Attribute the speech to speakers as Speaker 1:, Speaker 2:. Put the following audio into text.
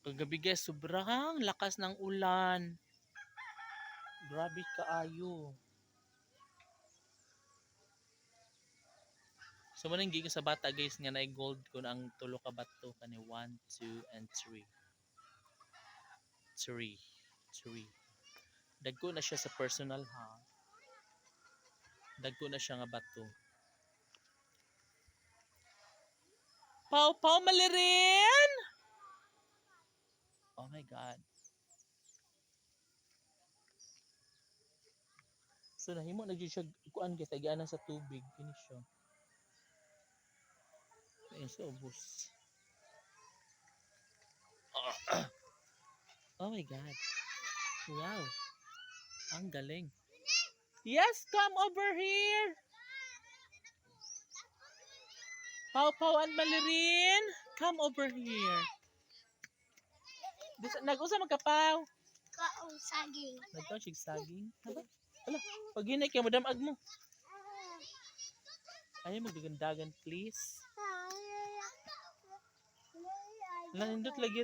Speaker 1: Kagabi guys, sobrang lakas ng ulan. Grabe kaayo. So manang gigi sa bata guys nga na gold ko na ang tulo ka bato kani 1, 2 and 3. 3. 3. Dagko na siya sa personal ha. Dagko na siya nga bato. Pau pau malirin. Oh my god. So nahimo na gyud siya kuan kay tagianan sa tubig kini siya. Ayun sa ubos. Oh my god. Wow. Ang galing. Yes, come over here. Pau Pau and Malirin, come over here. Nag-usa man ka Pau.
Speaker 2: Kaong saging.
Speaker 1: Nagkaw sig saging. Hala, pag hinay kay madamag mo. Ayaw magdagan please. Hala, nindot lagi